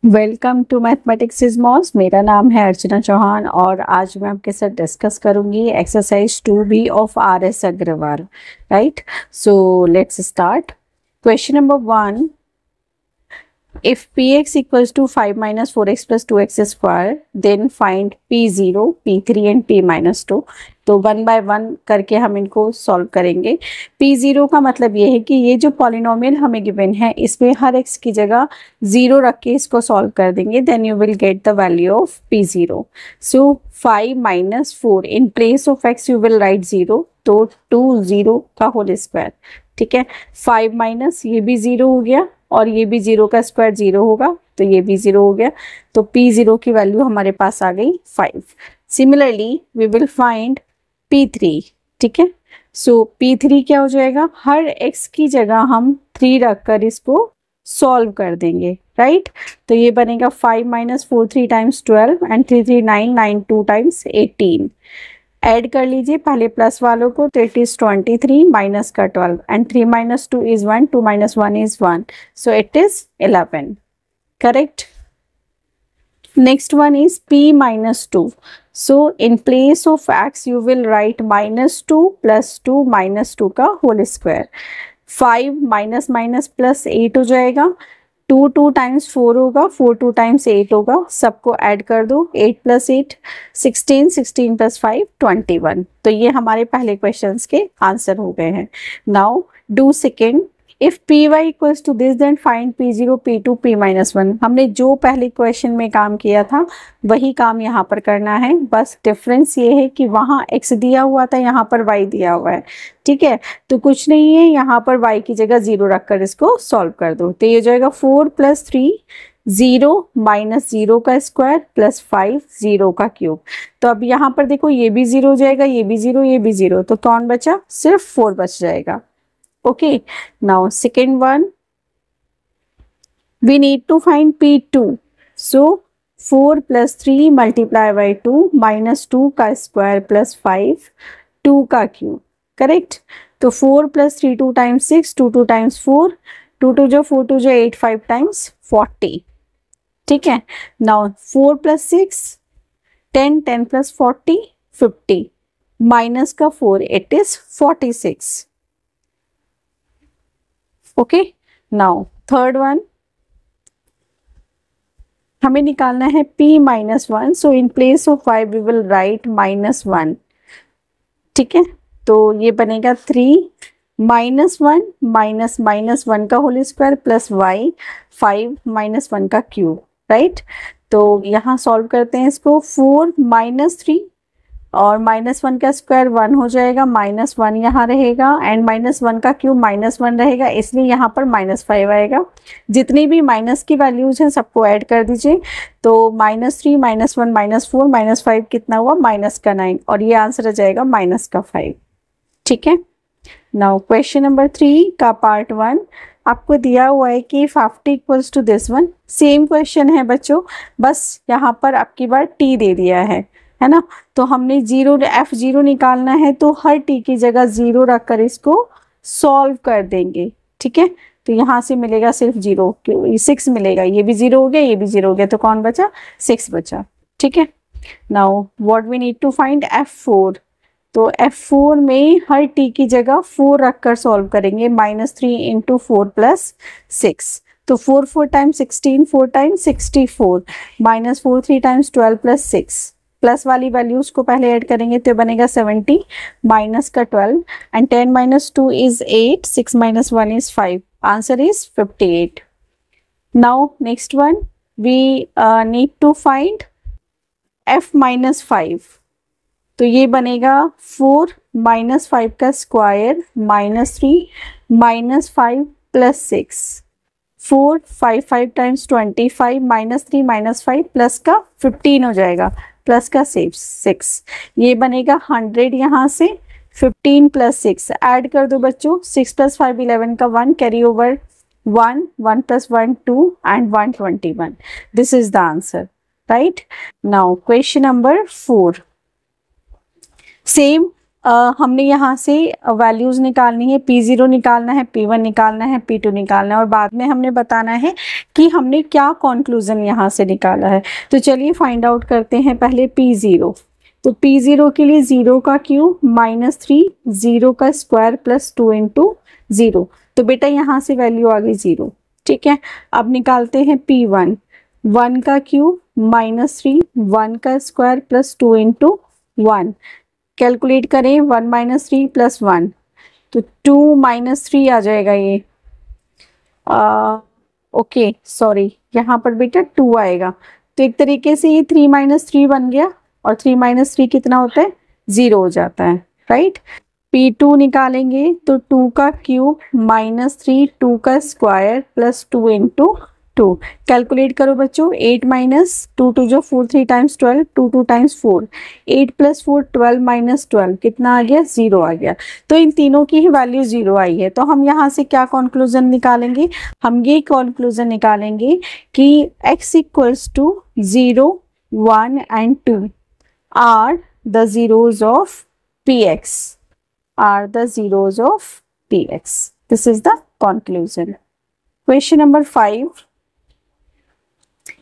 Welcome to mathematics is maths. मेरा नाम है अर्चना चौहान और आज मैं आपके साथ डिस्कस करूंगी exercise 2B of RS Agarwal. Right, so let's start. Question number 1, if px equals to 5 minus 4x plus 2x square then find p0, p3 and p minus 2। तो वन बाय वन करके हम इनको सॉल्व करेंगे। p0 का मतलब ये है कि ये जो पॉलिनोमियल हमें गिवन है इसमें हर x की जगह 0 रख के इसको सॉल्व कर देंगे, then you will get the value of p0। So 5 minus 4 in place of x you will write 0, तो 2 0 का होल स्क्वायर। ठीक है, 5 माइनस ये भी 0 हो गया और ये भी 0 का स्क्वायर 0 होगा, तो ये भी 0 हो गया। तो p0 की वैल्यू हमारे पास आ गई 5। Similarly we will find p3। ठीक है, सो p3 क्या हो जाएगा, हर x की जगह हम 3 रखकर इसको सॉल्व कर देंगे। राइट, तो ये बनेगा 5 minus 4 3 times 12 and 3 3 9 9 2 times 18। Add कर लीजिए पहले प्लस वालों को, तो इट इज 23 माइनस का 12 and 3 minus 2 is 1, 2 minus 1 is 1, so it is 11। Correct. Next one is p minus 2। so in place of x you will write minus 2 plus 2 minus 2 का whole square. 5 minus minus plus 8 हो जाएगा, 2 2 times 4 होगा, 4 2 times 8 होगा, सबको add कर दो, 8 plus 8 16, 16 plus 5 21। तो ये हमारे पहले क्वेश्चंस के आंसर हो गए हैं। Now do second. If py equals to this then find p0 p2 p minus 1। हमने जो पहले क्वेश्चन में काम किया था वही काम यहाँ पर करना है, बस डिफरेंस ये है कि वहाँ x दिया हुआ था, यहाँ पर y दिया हुआ है। ठीक है, तो कुछ नहीं है, यहाँ पर y की जगह 0 रखकर इसको सॉल्व कर दो। तो ये हो जाएगा 4 प्लस 3 0 माइनस 0 का स्क्वायर प्लस 5 0 का क्यूब। तो अब यहाँ पर देखो ये भी 0 हो जाएगा, ये भी 0, ये भी 0, तो कौन बचा, सिर्फ 4 बच जाएगा। Okay, now second one, we need to find p2। so 4 plus 3 multiply by 2 minus 2 का स्क्वायर प्लस 5 2 का क्यूब। करेक्ट, तो 4 plus 3 2 times 6, 2 2 times 4, 2 2 जो 4 2 जो 8 5 times 40। ठीक है, now 4 plus 6 10, 10 plus 40 50, माइनस का 4 it is 46। Okay, now third one हमें निकालना है p minus 1। So in place of y we will write -1। ठीक है, तो ये बनेगा 3 माइनस 1 माइनस माइनस 1 का whole square plus y 5 minus 1 का क्यूब। राइट, तो यहाँ सॉल्व करते हैं इसको। 4 माइनस 3 और -1 का स्क्वायर 1 हो जाएगा, -1 यहाँ रहेगा एंड -1 का क्यूब -1 रहेगा, इसलिए यहाँ पर -5 आएगा। जितनी भी माइनस की वैल्यूज हैं सबको ऐड कर दीजिए, तो -3 -1 -4 -5 कितना हुआ, -9, और ये आंसर आ जाएगा -5। ठीक है, नाउ क्वेश्चन नंबर 3 का पार्ट 1 आपको दिया हुआ है कि if after equals to this one. Same question है बच्चों, बस यहाँ पर आपकी बार t दे दिया है ना। तो हमने f0 निकालना है, तो हर t की जगह 0 रखकर इसको सॉल्व कर देंगे। ठीक है, तो यहाँ से मिलेगा सिर्फ 0, 6 मिलेगा, ये भी 0 हो गया, ये भी 0 हो गया, तो कौन बचा, 6 बचा। ठीक है, now what we need to find f4। तो f4 में हर t की जगह 4 रखकर सॉल्व करेंगे, -3 इंटू 4 प्लस 6, तो 4 4 times 16, 4 times 64, -4 3 times 12 plus 6, plus वाली वैल्यूज को पहले ऐड करेंगे तो बनेगा 70 माइनस का 12 and 10 minus 2 is 8, 6 minus 1 is 5, answer is 58। Now next one we need to find f minus 5। तो ये बनेगा 4 माइनस 5 का square -3 minus 5 plus 6, 4 5 5 times 25 -3 -5 plus का 15 हो जाएगा, प्लस का 6, ये बनेगा 100। यहाँ से 15 प्लस 6 ऐड कर दो बच्चों, 6 प्लस 5 11 का 1 carry over 1 1 plus 1 2 and 121। This is the answer. Right, now question number 4 same हमने यहाँ से वैल्यूज निकालनी है, P0 निकालना है, P1 निकालना है, P2 निकालना है और बाद में हमने बताना है कि हमने क्या कंक्लूजन यहाँ से निकाला है। तो चलिए फाइंड आउट करते हैं पहले P0। तो P0 के लिए 0 का क्यूब -3, 0 का स्क्वायर प्लस 2 इंटू 0। तो बेटा यहाँ से वैल्यू आ गई 0। ठीक है, अब निकालते हैं P1। 1 का क्यूब -3, 1 का स्क्वायर प्लस 2 इंटू 1। कैलकुलेट करें 1 - 3 + 1 तो 2 - 3 आ जाएगा ये। ओके सॉरी, यहाँ पर बेटा 2 आएगा। तो एक तरीके से ये 3 - 3 बन गया और 3 - 3 कितना होता है, 0 हो जाता है, राइट। P2 निकालेंगे तो 2 का क्यूब -3, 2 का स्क्वायर प्लस 2 इंटू 2। कैलकुलेट करो बच्चों, 8 - 2 2 जो 4, 3 टाइम्स 12, 2 2 टाइम्स 4, 8 + 4 12 - 12 कितना आ गया, 0 आ गया। तो इन तीनों की ही वैल्यू 0 आई है। तो हम यहाँ से क्या कंक्लूजन निकालेंगे, हम ये कंक्लूजन निकालेंगे कि x = 0, 1 and 2 are the zeros of Px, are the zeros of Px. This is the conclusion. Question number 5.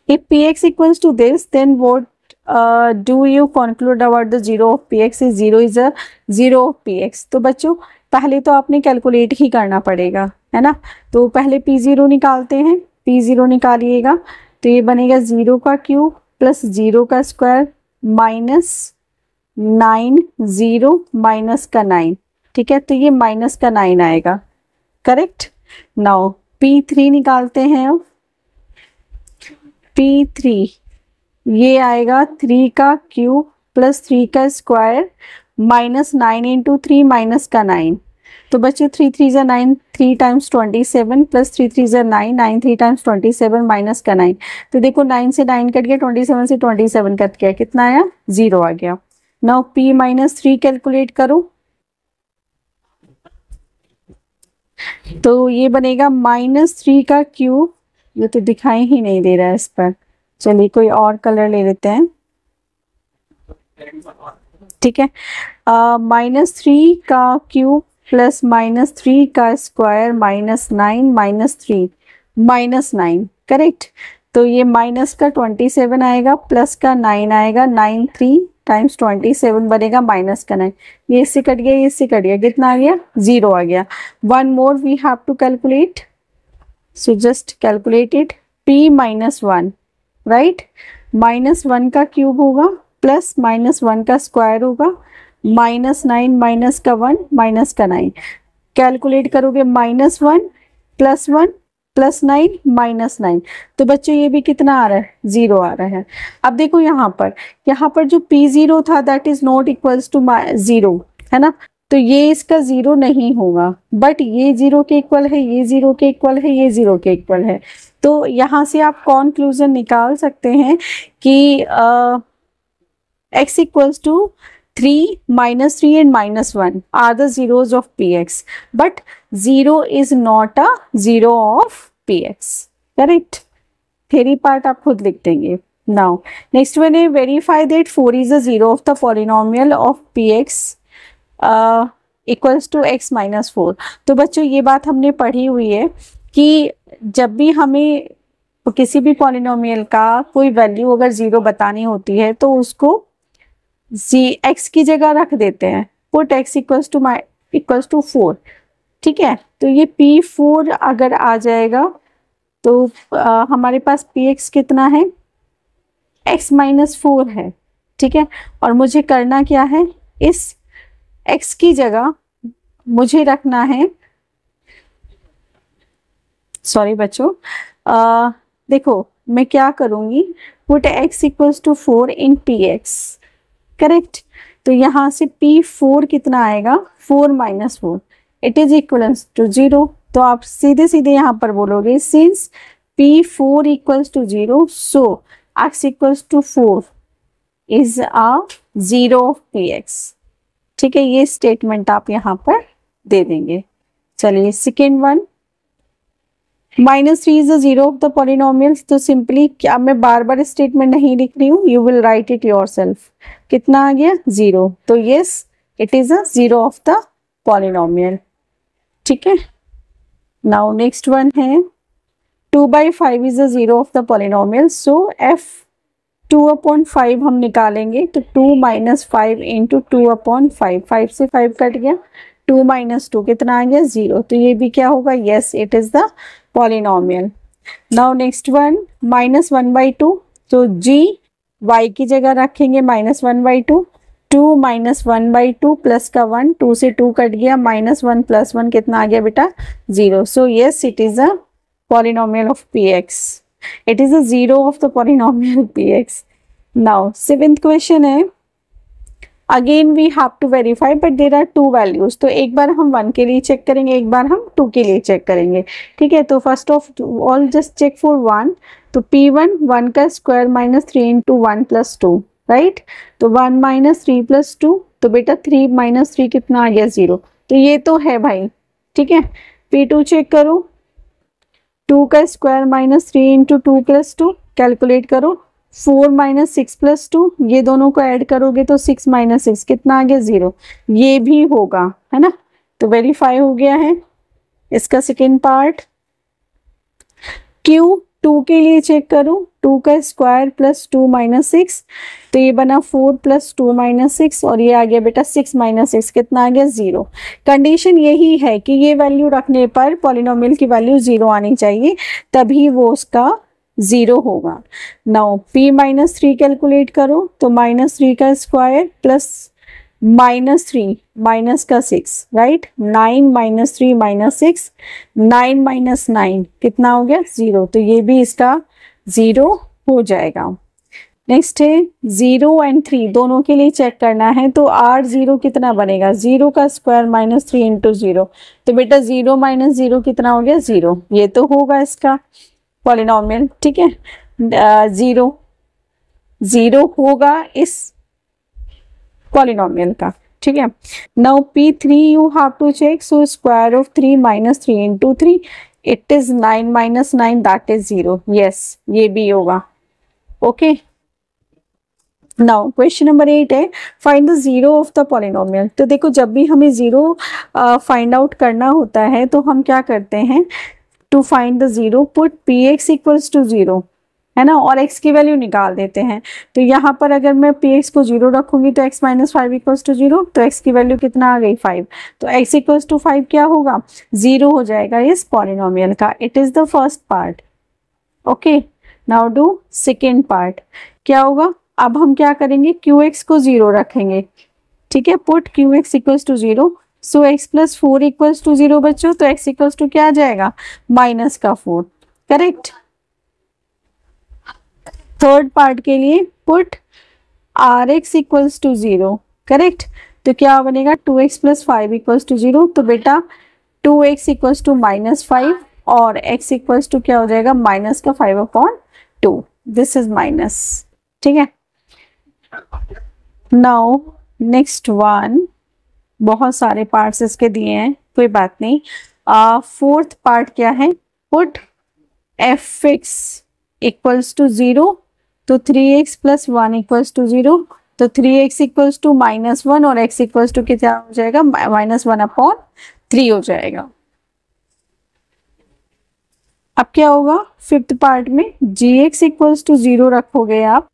If Px equals to this, then what do you conclude about the zero of Px? is 0 is a zero of Px. तो बच्चों पहले तो आपने calculate ही करना पड़ेगा, है ना। तो पहले P0 निकालते हैं। P0 निकालिएगा तो ये बनेगा 0 का क्यूब प्लस 0 का स्क्वायर -9, 0 माइनस का 9। ठीक है, तो ये माइनस का 9 आएगा, करेक्ट। नाउ P3 निकालते हैं। अब P3 ये आएगा 3 का क्यूब प्लस 3 का स्क्वायर -9 इंटू 3 माइनस का 9। तो बच्चों 3 3 ज़ा 9, 3 टाइम्स 27 प्लस 3 3 ज़ा 9, 9 3 टाइम्स 27 माइनस का 9। तो देखो 9 से 9 कट गया, 27 से 27 कट गया, कितना आया, 0 आ गया। नाउ P - 3 कैलकुलेट करो तो ये बनेगा -3 का क्यूब, ये तो दिखाई ही नहीं दे रहा है इस पर, चलिए कोई और कलर ले लेते हैं। ठीक है, -3 का क्यूब प्लस -3 का स्क्वायर -9 -3 -9, करेक्ट। तो ये माइनस का 27 आएगा, प्लस का 9 आएगा, 9 3 टाइम्स 27 बनेगा माइनस का 9। ये इससे कट गया, ये इससे कट गया, कितना आ गया, 0 आ गया। One more we have to calculate, so just calculate it. P - 1, right, -1 का क्यूब होगा प्लस -1 का स्क्वायर होगा -9 माइनस का 1 माइनस का 9। कैलकुलेट करोगे -1 + 1 + 9 -9। तो बच्चों ये भी कितना आ रहा है, 0 आ रहा है। अब देखो यहाँ पर जो P0 था that is not equals to 0, है ना। तो ये इसका 0 नहीं होगा, बट ये 0 के इक्वल है, ये 0 के इक्वल है, ये 0 के इक्वल है। तो यहाँ से आप कंक्लूजन निकाल सकते हैं कि x = 3, -3 and -1 are the zeros of Px, but 0 is not a zero of Px, correct। Theory part आप खुद लिख देंगे। नाउ नेक्स्ट वन है, verify that 4 is a zero of the polynomial of Px equals to x - 4। तो बच्चों ये बात हमने पढ़ी हुई है कि जब भी हमें किसी भी पॉलिनोमियल का कोई वैल्यू अगर 0 बतानी होती है तो उसको x की जगह रख देते हैं, पुट x = 4। ठीक है, तो ये P4 अगर आ जाएगा तो हमारे पास Px कितना है, x - 4 है। ठीक है, और मुझे करना क्या है, इस x की जगह मुझे रखना है, सॉरी बच्चों, देखो मैं क्या करूँगी, पुट x = 4 इन Px, करेक्ट। तो यहाँ से P4 कितना आएगा, 4 - 4, इट इज इक्वल्स टू 0। तो आप सीधे सीधे यहाँ पर बोलोगे since P4 = 0 so x = 4 is a 0 of Px। ठीक है, ये स्टेटमेंट आप यहाँ पर दे देंगे। चलिए second one, -3 is the 0 of the polynomials. तो सिंपली क्या, मैं बार बार स्टेटमेंट नहीं लिख रही हूँ, you will right it yourself. कितना आ गया, 0। तो yes it is a zero of the polynomial. ठीक है, नाउ नेक्स्ट वन है 2/5 is a zero of the polynomial, so f 2/5 हम निकालेंगे तो 2 - 5 इंटू 2/5, 5 से 5 कट गया, 2 - 2 कितना आ गया 0, तो ये भी क्या होगा, yes it is the polynomial. Now next one -1/2, तो g y की जगह रखेंगे -1/2, 2 - 1/2 प्लस का 1, 2 से 2 कट गया, -1 + 1 कितना आ गया बेटा 0, so yes it is a polynomial of px, it is a zero of the polynomial px. Now seventh question है, again we have to verify but there are two values, तो एक बार हम 1 के लिए चेक करेंगे, एक बार हम 2 के लिए चेक करेंगे। ठीक है, तो first of all just check for 1, तो p1 1 का स्क्वायर -3 इंटू 1 + 2, राइट, तो 1 - 3 + 2, तो बेटा 3 - 3 कितना आ गया 0, तो ये तो है भाई। ठीक है, p2 चेक करो, 2 का स्क्वायर -3 इंटू 2 + 2, कैलकुलेट करो, 4 - 6 + 2, ये दोनों को ऐड करोगे तो 6 - 6 कितना आ गया 0, ये भी होगा, है ना, तो वेरीफाई हो गया है। इसका सेकेंड पार्ट Q 2 के लिए चेक करो, 2 का स्क्वायर + 2 - 6, तो ये बना 4 + 2 - 6 और ये आ गया बेटा 6 - 6 कितना आ गया 0। कंडीशन यही है कि ये वैल्यू रखने पर पॉलिनोमियल की वैल्यू 0 आनी चाहिए, तभी वो उसका 0 होगा। नाउ p - 3 कैलकुलेट करो, तो -3 का स्क्वायर प्लस -3 माइनस का 6, राइट, 9 - 3 - 6, 9 - 9 कितना हो गया 0, तो ये भी इसका 0 हो जाएगा। नेक्स्ट है 0 और 3 दोनों के लिए चेक करना है, तो r0 कितना बनेगा, 0 का स्क्वायर -3 इंटू 0, तो बेटा 0 - 0 कितना हो गया 0, ये तो होगा इसका पॉलिनोमियल। ठीक है, 0 होगा इस पॉलिनोमियल का। ठीक है, now p3 you have to check, so square of 3 - 3 into 3, it is 9 - 9 that is 0, yes ये भी होगा। ओके, नाउ क्वेश्चन नंबर 8 है find the zero of the polynomial. तो देखो जब भी हमें जीरो फाइंड आउट करना होता है तो हम क्या करते हैं, to find the zero put px equals to 0, है ना, और x की वैल्यू निकाल देते हैं। तो यहाँ पर अगर मैं px को 0 रखूंगी तो x - 5 इक्वल्स टू 0, तो x की वैल्यू कितना आ गई 5, तो x इक्वल्स टू 5 क्या होगा 0 हो जाएगा इस पॉलिनोमियल का। It is the first part. Okay, now do second part. क्या होगा, अब हम क्या करेंगे, qx को 0 रखेंगे। ठीक है, put qx equals to 0, so x + 4 equals to 0 बच्चों, तो x इक्वल्स टू क्या आ जाएगा -4, करेक्ट। थर्ड पार्ट के लिए put rx equals to 0, correct, तो क्या बनेगा 2x + 5 इक्वल्स टू 0, तो बेटा 2x इक्वल्स टू -5 और x इक्वल्स टू क्या हो जाएगा -5/2, दिस इज माइनस। ठीक है, नाउ नेक्स्ट वन, बहुत सारे पार्ट्स इसके दिए हैं, कोई बात नहीं। फोर्थ पार्ट क्या है, पुट fx इक्वल्स टू 0, तो 3x + 1 इक्वल्स टू 0, तो 3x इक्वल्स टू -1 और x इक्वल्स टू कितना हो जाएगा -1/3 हो जाएगा। अब क्या होगा, फिफ्थ पार्ट में gx इक्वल्स टू 0 रखोगे आप,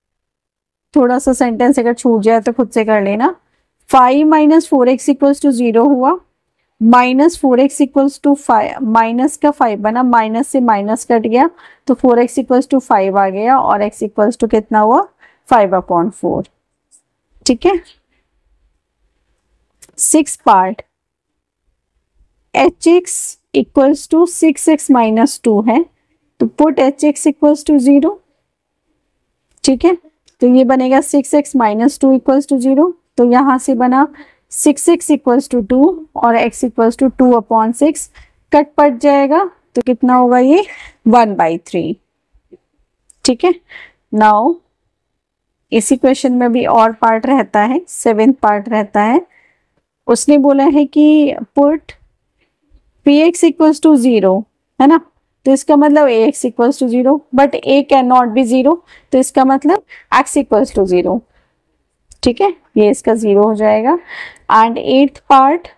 थोड़ा सा सेंटेंस अगर छूट जाए तो खुद से कर लेना। 5 - 4x इक्वल्स टू 0 हुआ, -4x इक्वल्स टू 5, माइनस का 5 बना, माइनस से माइनस कट गया, तो 4x इक्वल्स टू 5 आ गया और x इक्वल्स टू कितना हुआ 5/4। ठीक है, six part, hx equals to 6x - 2 है, तो पुट hx इक्वल्स टू 0। ठीक है, तो ये बनेगा 6x - 2 इक्वल्स टू 0, तो यहां से बना 6x इक्वल्स टू 2 और x इक्वल्स टू 2/6, कट पट जाएगा तो कितना होगा ये 1/3। ठीक है, नाउ इसी क्वेश्चन में भी और पार्ट रहता है, सेवेंथ पार्ट रहता है। उसने बोला है कि पुट px इक्वल्स टू 0, है ना, तो इसका मतलब ax equals to 0, but a can not be 0, तो इसका मतलब x इक्वल्स टू 0। ठीक है, ये इसका 0 हो जाएगा। And 8th part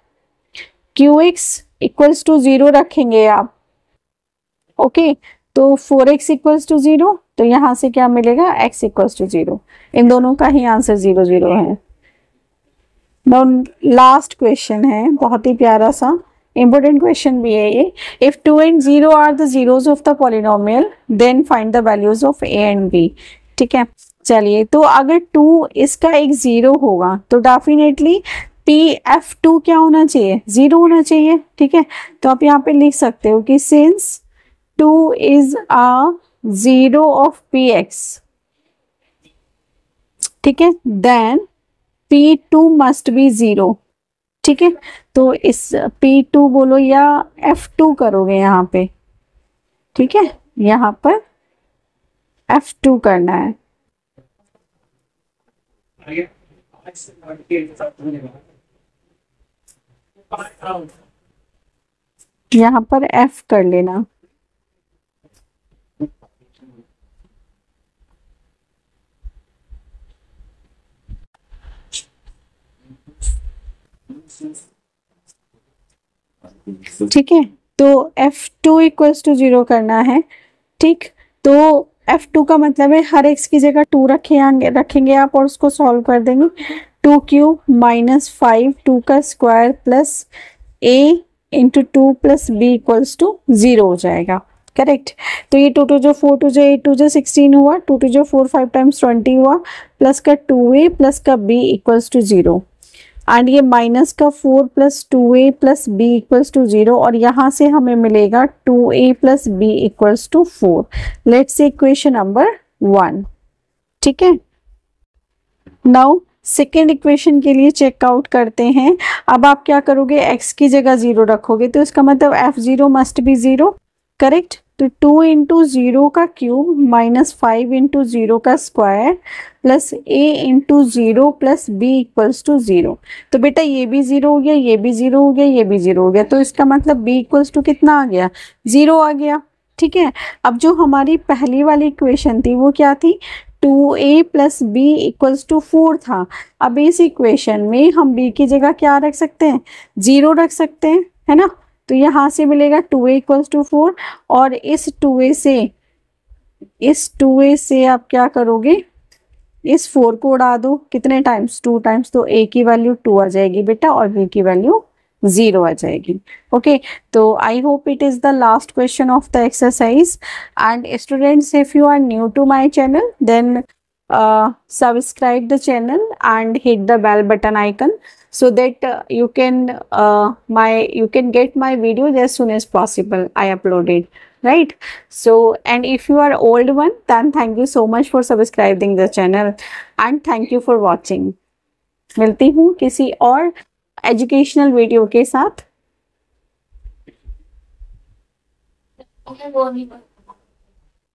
QX equals to 0 रखेंगे आप, ओके तो 4x इक्वल्स टू 0, तो यहां से क्या मिलेगा, x इक्वल्स टू 0। इन दोनों का ही आंसर 0 0 है। नाउ लास्ट क्वेश्चन है, बहुत ही प्यारा सा इंपॉर्टेंट क्वेश्चन भी है ये। If 2 and 0 are the zeros of the polynomial then find the values of a and b। ठीक है, चलिए तो अगर 2 इसका एक 0 होगा तो डेफिनेटली PF2 क्या होना चाहिए, 0 होना चाहिए। ठीक है, तो आप यहाँ पे लिख सकते हो कि since 2 is a 0 of PX, ठीक है, देन P2 must be 0। ठीक है, तो इस P2 बोलो या F2 करोगे यहाँ पे, ठीक है, यहाँ पर F2 करना है। यहाँ पर F कर लेना। ठीक है, तो F2 इक्वल्स टू 0 करना है। ठीक, तो F2 का मतलब है हर x की जगह 2 रखेंगे आप और उसको सॉल्व कर देंगे। 2³ - 5 2 का square plus a into 2 plus b equals to 0 हो जाएगा। करेक्ट, तो ये 2 2 जो 4 2 जो 8 2 जो 16 हुआ, 2 2 जो 4 5 टाइम्स 20 हुआ, प्लस का 2a प्लस का b इक्वल्स टू 0। एंड ये माइनस का 4 plus 2a plus b equals to 0 और यहाँ से हमें मिलेगा 2a plus b equals to 4। Let's say equation number 1। ठीक है, नाउ सेकेंड इक्वेशन के लिए चेकआउट करते हैं। अब आप क्या करोगे, x की जगह 0 रखोगे तो इसका मतलब f0 मस्ट बी 0। करेक्ट, तो 2 इंटू 0 का क्यूब माइनस 5 इंटू 0 का square plus a into 0 plus b equals to 0। तो बेटा ये भी 0 हो गया, ये भी 0 हो गया, ये भी 0 हो गया, तो इसका मतलब b इक्वल्स टू कितना आ गया, 0 आ गया। ठीक है, अब जो हमारी पहली वाली इक्वेशन थी वो क्या थी, 2a plus b equals to 4 था। अब इस इक्वेशन में हम b की जगह क्या रख सकते हैं, 0 रख सकते हैं, है ना। तो यहाँ से मिलेगा 2a इक्वल्स टू 4 और इस 2a से आप क्या करोगे, इस 4 को उड़ा दो, कितने टाइम्स, 2 टाइम्स, तो a की वैल्यू 2 आ जाएगी बेटा और b की वैल्यू 0 आ जाएगी। ओके, तो I hope it is the last question of the exercise. And students, if you are new to my channel, then subscribe the channel and hit the bell button icon so that you can get my videos as soon as possible I uploaded, right? So, and if you are old one, then thank you so much for subscribing the channel and thank you for watching. मिलती हूँ किसी और educational video के साथ।